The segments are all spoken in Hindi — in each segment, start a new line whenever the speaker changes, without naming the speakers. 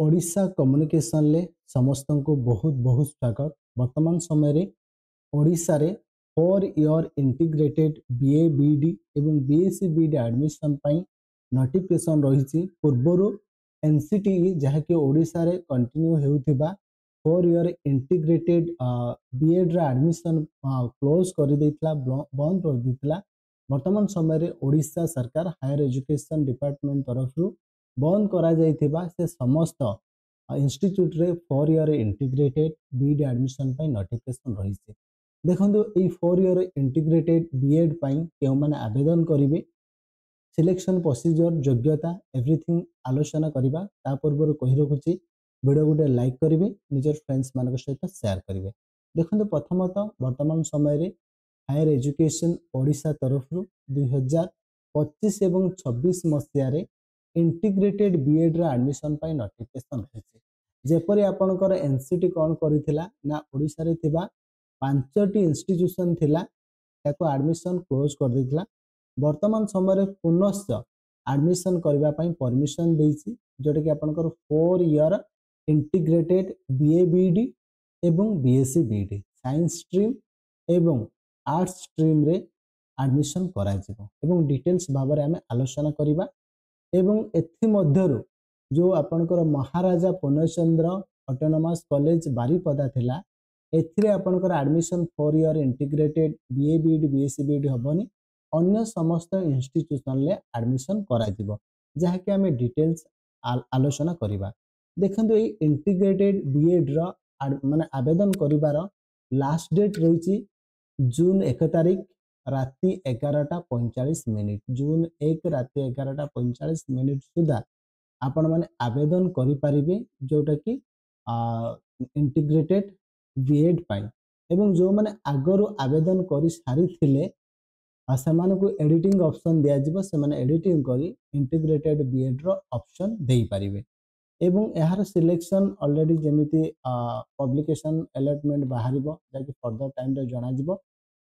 ओडिशा कम्युनिकेशन ले समस्त को बहुत बहुत स्वागत। वर्तमान समय रे ओडिशा रे 4 ईयर इंटीग्रेटेड बीए बीडी एवं बीएससी बीडी एडमिशन पाई नोटिफिकेशन रही पूर्वर एनसीटीई जहाँकि ओडिशा रे कंटिन्यू हेउथिबा 4 ईयर इंटीग्रेटेड बीएड रा एडमिशन क्लोज कर देइतला बंद कर देइतला। वर्तमान समय रे ओडिशा सरकार हायर एजुकेशन डिपार्टमेंट तरफ बंद करा जाइथिबा से समस्त इंस्टीट्यूट रे 4 ईयर इंटीग्रेटेड बीडी एडमिशन पाई नोटिफिकेशन रही है। देखो ये 4 ईयर इंटीग्रेटेड बीएड पाई केउ माने आवेदन करिवे, सिलेक्शन प्रोसीजर योग्यता एवरीथिंग आलोचना करिबा। ता पूर्व कहि रखुची वीडियो गुटे लाइक करिवे, निजर फ्रेंड्स मानक सहित शेयर करिवे। देखो प्रथमतः वर्तमान समय रे हायर एजुकेशन ओडिशा तरफ 2025 एवं 26 मसीह रे इंटीग्रेटेड बीएड रा एडमिशन पाई नोटिफिकेशन रही। जेपरी आपनकर एनसीटी कौन करिथिला ना ओडिशा रे थिबा 5टी इंस्टीट्यूशन थिला ताको एडमिशन क्लोज कर देथिला। वर्तमान समय रे पुनश्च एडमिशन करबा पाई परमिशन देइछि, जोटा कि आपनकर 4 ईयर इंटीग्रेटेड बीए बीडी एवं बीएससी बीडी साइंस स्ट्रीम एवं आर्ट्स स्ट्रीम रे एडमिशन करा जिवो एवं डिटेल्स भाबरे हमें आलोचना करिबा। एवं एथि मध्यरु जो आपनकर महाराजा पूर्णचंद्र ऑटोनोमस कॉलेज बारिपदा थिला, एथिरे आपनकर admission 4 year integrated BA BEd BSc BEd हबनी, अन्य समस्त इंस्टीट्यूशन ले एडमिशन करा जिवो, जहा कि हमें डिटेल्स आलोचना करिबा। देखंतु ए इंटीग्रेटेड बीएड रो माने आवेदन करिवार लास्ट डेट रहिछि जून 1 तारिख राति 11:45 जून 1 राति 11:45 सुधा आपण माने आवेदन करि परिबे, जोटा कि इंटीग्रेटेड बीएड पाई। एवं जो माने आगरु आवेदन करि सारी थिले सेमान को एडिटिंग ऑप्शन दिया जिवो, से माने एडिटिंग करी इंटीग्रेटेड बीएड रो ऑप्शन देई परिबे। एवं यार सिलेक्शन ऑलरेडी जेमिति पब्लिकेशन अलॉटमेंट बाहरिबो, जाकि फर्दर टाइम रे जणा जिवो,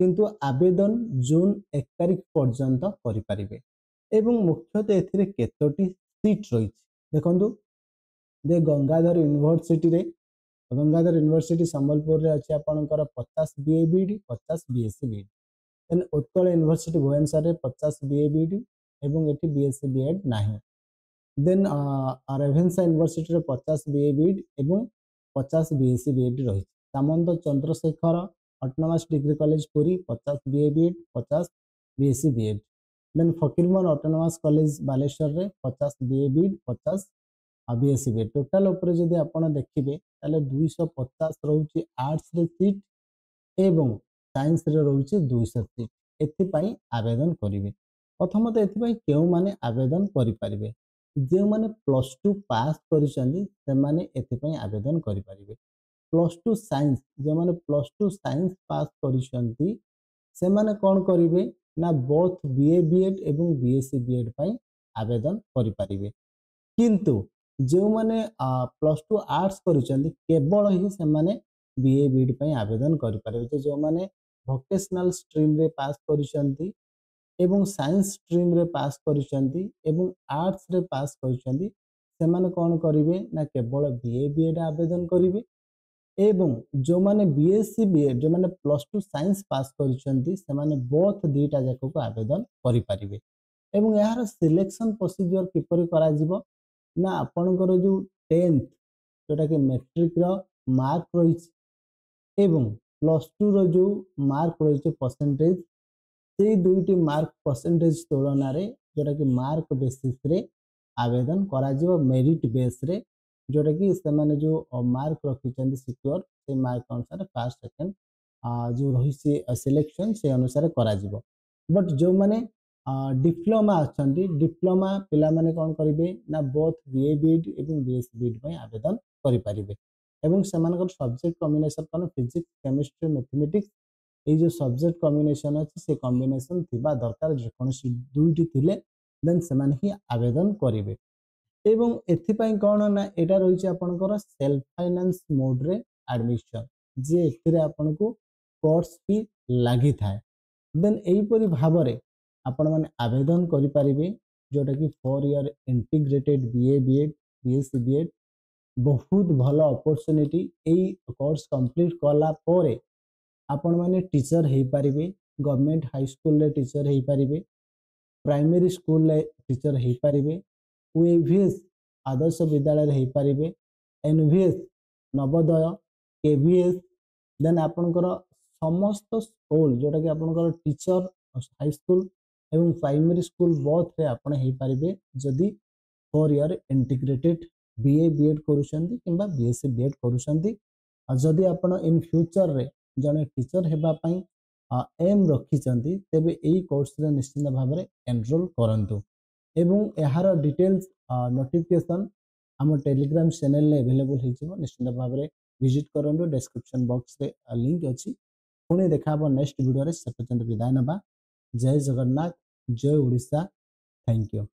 किंतु आवेदन जून 1 तारिख पर्यंत करि परिबे। एवं मुख्यतः एथिरे केतोटी सीट रही देखो दे गंगाधर यूनिवर्सिटी रे, गंगाधर यूनिवर्सिटी संबलपुर रे अछि आपनकर 50 BA BEd 50 BSc BEd. Then Utkal university Bhubaneswar रे 50 बीए बीडी एवं एटी बीएससी बीएड नाही। देन रेभेन्सा यूनिवर्सिटी रे 50 बीए बीडी एवं 50 बीएससी बीएड रही। Samanta Chandrasekhar autonomous degree college Puri 50 BA BEd 50 BSc BEd. Then Fakir Mohan autonomous college Baleswar रे 50 BA BEd 50 BSc BEd. Total ऊपर जदि आपण देखिबे ताले 250 रहउची आर्ट्स रे सीट एवं साइंस रे रहउची 200 सीट। एथि पई आवेदन करिवे। प्रथमतः एथि पई केउ माने आवेदन करि परिबे, जे माने +2 पास करिसंदी से माने एथि पई आवेदन करि परिबे। +2 साइंस जे माने +2 साइंस पास करिसंती से माने कोन करिवे ना बोथ बीए बीएड एवं बीएससी बीएड पई आवेदन करि परिबे। किंतु जो माने +2 आर्ट्स करिसंती केवल ही से माने बीए बीएड पई आवेदन करि परिबे। जो माने वोकेशनल स्ट्रीम रे पास करिसंती एवं साइंस स्ट्रीम रे पास करिसंती एवं आर्ट्स रे पास करिसंती से माने कोन करिवे ना केवल बीए बीएड आवेदन करिवे। एवं जो माने बीएससी बीएड जो माने +2 साइंस पास करिसंती से माने बोथ दीटा जाक को आवेदन करि परिबे। एवं यार सिलेक्शन प्रोसीजर किपरि करा जिवो ना आपनकर जो 10th जोटा कि मैट्रिक रो मार्क रही एवं +2 रो जो मार्क रही परसेंटेज, से दुईटी मार्क परसेंटेज तुलन रे जोटा कि मार्क बेसिस रे आवेदन करा जिवो, मेरिट बेस रे, जोटा कि से माने जो मार्क रखिचंदी सिक्योर से मार्क अनुसार फर्स्ट सेकंड जो रही सिलेक्शन से अनुसार करा जिवो। बट जो माने डिप्लोमा अछंती डिप्लोमा पिला माने कोन करिवे ना बोथ बीए बीड एवं बीएससी बीड पई आवेदन करि परिबे। एवं सेमानकर सब्जेक्ट कॉम्बिनेशन कोन फिजिक्स केमिस्ट्री मैथमेटिक्स ये जो सब्जेक्ट कॉम्बिनेशन अछि से कॉम्बिनेशन थिबा दरकार, जे कोनोसी दुईटी थिले देन सेमान ही आवेदन करिवे। एवं एथिपाई कौन ना एटा रही आपनकर सेल्फ फाइनेंस मोड रे एडमिशन, जे एथिरे आपनको कोर्स फी लागि थाए। देन एहीपरि भाबरे आपण माने आवेदन करि परिबे, जोटा कि 4 year integrated BA BEd BSc BEd बहुत भल अपॉर्चुनिटी एई कोर्स कंप्लीट कला परे आपण माने टीचर हे पारिबे गवर्नमेंट हाई स्कूल रे टीचर हे पारिबे प्राइमरी स्कूल रे टीचर हे पारिबे यूएवीएस आदर्श विद्यालय रे हे पारिबे एनवीएस नवोदय केवीएस देन आपणकर समस्त स्कूल जोटा कि आपणकर टीचर हाई स्कूल एवं प्राइमरी स्कूल बोथ रे आपण हे पारिबे जदी 4 ईयर इंटीग्रेटेड बीए बीएड करूछंती किंबा बीएससी बीएड करूछंती जदि आपण इन फ्यूचर रे जने टीचर हेबा पई एम रखिछंती तेबे एई कोर्स रे निश्चित भाव रे एनरोल करंतु एवं एहार डिटेल्स नोटिफिकेशन हम टेलीग्राम चैनल रे अवेलेबल हिजिबो निश्चित भाव रे विजिट करंतु डिस्क्रिप्शन बॉक्स रे लिंक अछि पुणी देखा नेक्स्ट वीडियो रे से पर्यंत विदाय नबा जय जगन्नाथ जय ओडिशा थैंक यू।